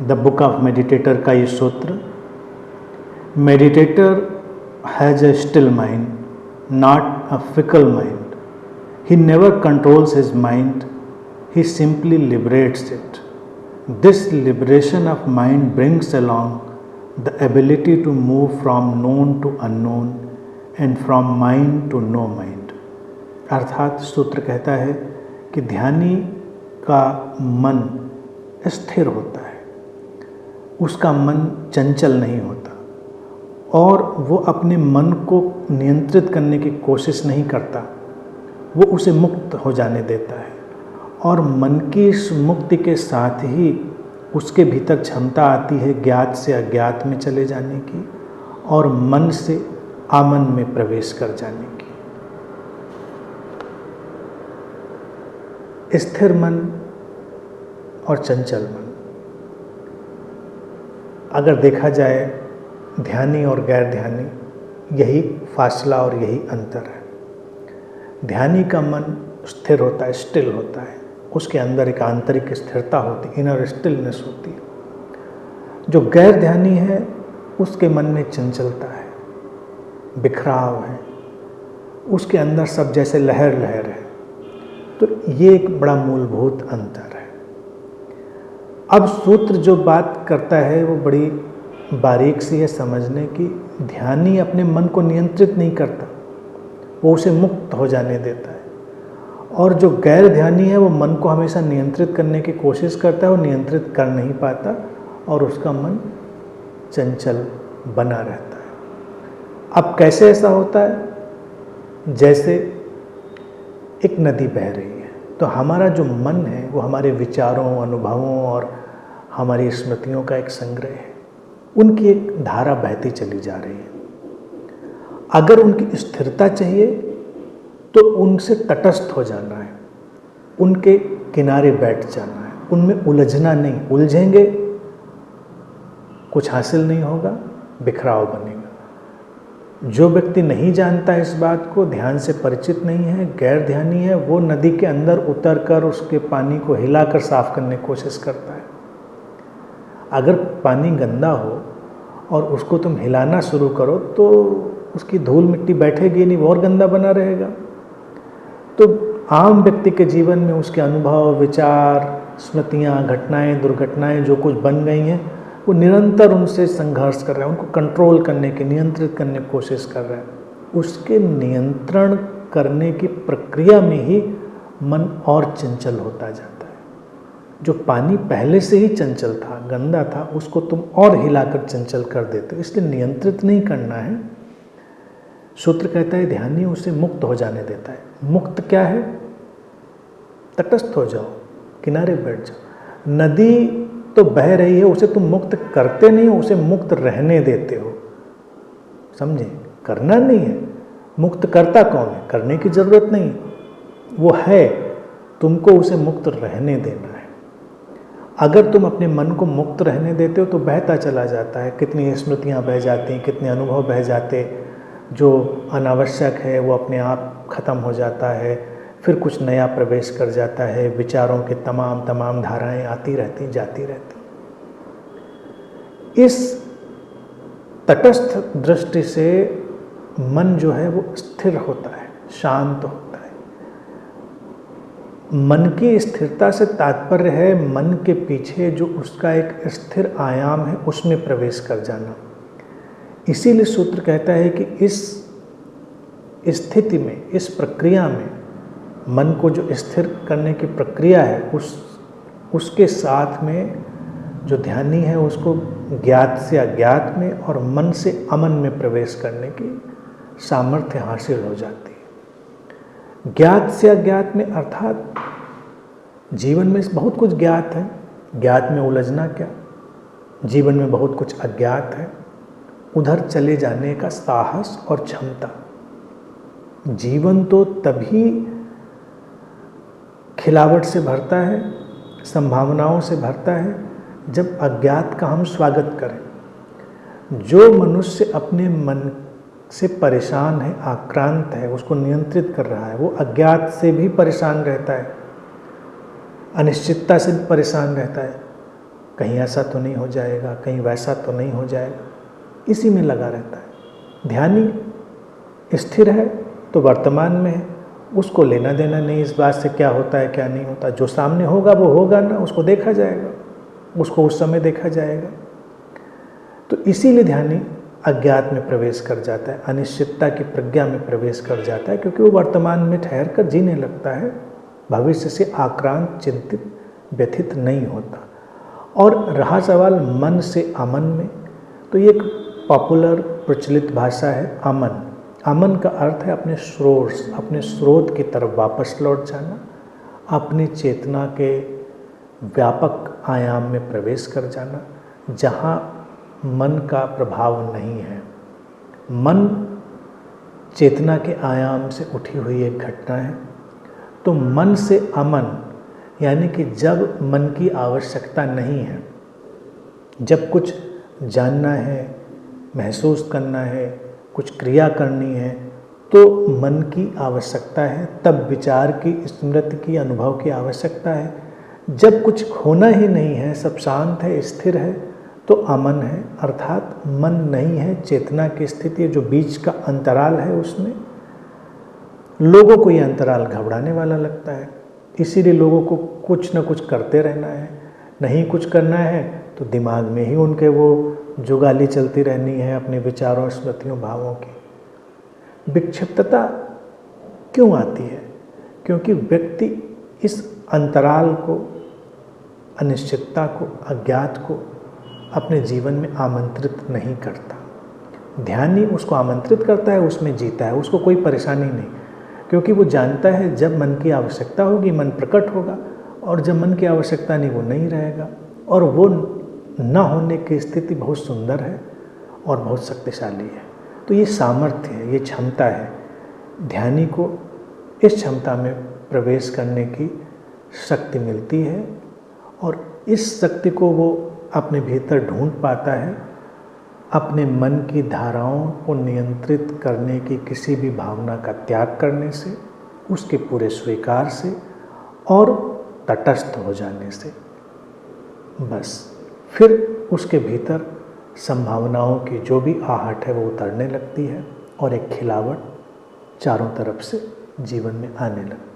The book of meditator का ये सूत्र, meditator has a still mind, not a fickle mind. He never controls his mind, he simply liberates it. This liberation of mind brings along the ability to move from known to unknown and from mind to no mind. अर्थात सूत्र कहता है कि ध्यानी का मन स्थिर होता है, उसका मन चंचल नहीं होता और वो अपने मन को नियंत्रित करने की कोशिश नहीं करता, वो उसे मुक्त हो जाने देता है. और मन की इस मुक्ति के साथ ही उसके भीतर क्षमता आती है ज्ञात से अज्ञात में चले जाने की और मन से आमन में प्रवेश कर जाने की. स्थिर मन और चंचल मन, अगर देखा जाए ध्यानी और गैर ध्यानी, यही फासला और यही अंतर है. ध्यानी का मन स्थिर होता है, स्टिल होता है, उसके अंदर एक आंतरिक स्थिरता होती, इनर स्टिलनेस होती है. जो गैर ध्यानी है उसके मन में चंचलता है, बिखराव है, उसके अंदर सब जैसे लहर लहर है. तो ये एक बड़ा मूलभूत अंतर है. अब सूत्र जो बात करता है वो बड़ी बारीक सी है समझने की. ध्यानी अपने मन को नियंत्रित नहीं करता, वो उसे मुक्त हो जाने देता है. और जो गैर ध्यानी है वो मन को हमेशा नियंत्रित करने की कोशिश करता है, वो नियंत्रित कर नहीं पाता और उसका मन चंचल बना रहता है. अब कैसे ऐसा होता है? जैसे एक नदी बह रही है तो हमारा जो मन है वो हमारे विचारों, अनुभवों और हमारी स्मृतियों का एक संग्रह है. उनकी एक धारा बहती चली जा रही है. अगर उनकी स्थिरता चाहिए तो उनसे तटस्थ हो जाना है, उनके किनारे बैठ जाना है, उनमें उलझना नहीं. उलझेंगे कुछ हासिल नहीं होगा, बिखराव बनेगा. जो व्यक्ति नहीं जानता इस बात को, ध्यान से परिचित नहीं है, गैर ध्यानी है, वो नदी के अंदर उतर कर उसके पानी को हिलाकर साफ करने की कोशिश करता है. अगर पानी गंदा हो और उसको तुम हिलाना शुरू करो तो उसकी धूल मिट्टी बैठेगी नहीं, वो और गंदा बना रहेगा. तो आम व्यक्ति के जीवन में उसके अनुभव, विचार, स्मृतियाँ, घटनाएं, दुर्घटनाएं जो कुछ बन गई हैं वो निरंतर उनसे संघर्ष कर रहा है, उनको कंट्रोल करने की, नियंत्रित करने की कोशिश कर रहा है. उसके नियंत्रण करने की प्रक्रिया में ही मन और चंचल होता जाता है. जो पानी पहले से ही चंचल था, गंदा था, उसको तुम और हिलाकर चंचल कर देते हो. इसलिए नियंत्रित नहीं करना है. सूत्र कहता है ध्यानी उसे मुक्त हो जाने देता है. मुक्त क्या है? तटस्थ हो जाओ, किनारे बैठ जाओ. नदी तो बह रही है, उसे तुम मुक्त करते नहीं हो, उसे मुक्त रहने देते हो. समझे? करना नहीं है. मुक्त करता कौन है? करने की जरूरत नहीं, वो है, तुमको उसे मुक्त रहने देना है. अगर तुम अपने मन को मुक्त रहने देते हो तो बहता चला जाता है. कितनी स्मृतियाँ बह जाती हैं, कितने अनुभव बह जाते, जो अनावश्यक है वो अपने आप खत्म हो जाता है. फिर कुछ नया प्रवेश कर जाता है. विचारों के तमाम धाराएं आती रहती, जाती रहती. इस तटस्थ दृष्टि से मन जो है वो स्थिर होता है, शांत होता है. मन की स्थिरता से तात्पर्य है मन के पीछे जो उसका एक स्थिर आयाम है उसमें प्रवेश कर जाना. इसीलिए सूत्र कहता है कि इस स्थिति में, इस प्रक्रिया में, मन को जो स्थिर करने की प्रक्रिया है उसके साथ में जो ध्यानी है उसको ज्ञात से अज्ञात में और मन से अमन में प्रवेश करने की सामर्थ्य हासिल हो जाती है. ज्ञात से अज्ञात में अर्थात जीवन में बहुत कुछ ज्ञात है, ज्ञात में उलझना क्या, जीवन में बहुत कुछ अज्ञात है, उधर चले जाने का साहस और क्षमता. जीवन तो तभी खिलावट से भरता है, संभावनाओं से भरता है, जब अज्ञात का हम स्वागत करें. जो मनुष्य अपने मन से परेशान है, आक्रांत है, उसको नियंत्रित कर रहा है, वो अज्ञात से भी परेशान रहता है, अनिश्चितता से भी परेशान रहता है. कहीं ऐसा तो नहीं हो जाएगा, कहीं वैसा तो नहीं हो जाएगा, इसी में लगा रहता है। ध्यानी स्थिर है तो वर्तमान में है, उसको लेना देना नहीं इस बात से क्या होता है क्या नहीं होता। जो सामने होगा वो होगा ना, उसको देखा जाएगा, उसको उस समय देखा जाएगा। तो इसीलिए ध्यानी अज्ञात में प्रवेश कर जाता है, अनिश्चितता की प्रज्ञा में प्रवेश कर जाता है, क्योंकि वो वर्तमान में ठहर कर जीने लगता है, भविष्य से आक्रांत, चिंतित, व्यथित नहीं होता। और रहा सवाल मन से अमन में, तो ये एक पॉपुलर प्रचलित भाषा है अमन। अमन का अर्थ है अपने सोर्स, अपने स्रोत की तरफ वापस लौट जाना, अपनी चेतना के व्यापक आयाम में प्रवेश कर जाना, जहाँ मन का प्रभाव नहीं है। मन चेतना के आयाम से उठी हुई एक घटना है। तो मन से अमन यानी कि जब मन की आवश्यकता नहीं है, जब कुछ जानना है, महसूस करना है, कुछ क्रिया करनी है, तो मन की आवश्यकता है, तब विचार की, स्मृति की, अनुभव की आवश्यकता है। जब कुछ होना ही नहीं है, सब शांत है, स्थिर है, तो अमन है, अर्थात मन नहीं है, चेतना की स्थिति है, जो बीच का अंतराल है उसमें। लोगों को ये अंतराल घबराने वाला लगता है, इसीलिए लोगों को कुछ न कुछ करते रहना है। नहीं कुछ करना है तो दिमाग में ही उनके वो जुगाली चलती रहनी है अपने विचारों, स्मृतियों, भावों की। विक्षिप्तता क्यों आती है? क्योंकि व्यक्ति इस अंतराल को, अनिश्चितता को, अज्ञात को अपने जीवन में आमंत्रित नहीं करता। ध्यानी उसको आमंत्रित करता है, उसमें जीता है, उसको कोई परेशानी नहीं, क्योंकि वो जानता है जब मन की आवश्यकता होगी मन प्रकट होगा, और जब मन की आवश्यकता नहीं वो नहीं रहेगा। और वो न होने की स्थिति बहुत सुंदर है और बहुत शक्तिशाली है। तो ये सामर्थ्य है, ये क्षमता है, ध्यानी को इस क्षमता में प्रवेश करने की शक्ति मिलती है, और इस शक्ति को वो अपने भीतर ढूंढ पाता है, अपने मन की धाराओं को नियंत्रित करने की किसी भी भावना का त्याग करने से, उसके पूरे स्वीकार से और तटस्थ हो जाने से। बस फिर उसके भीतर संभावनाओं की जो भी आहट है वो उतरने लगती है, और एक खिलावट चारों तरफ से जीवन में आने लगती है।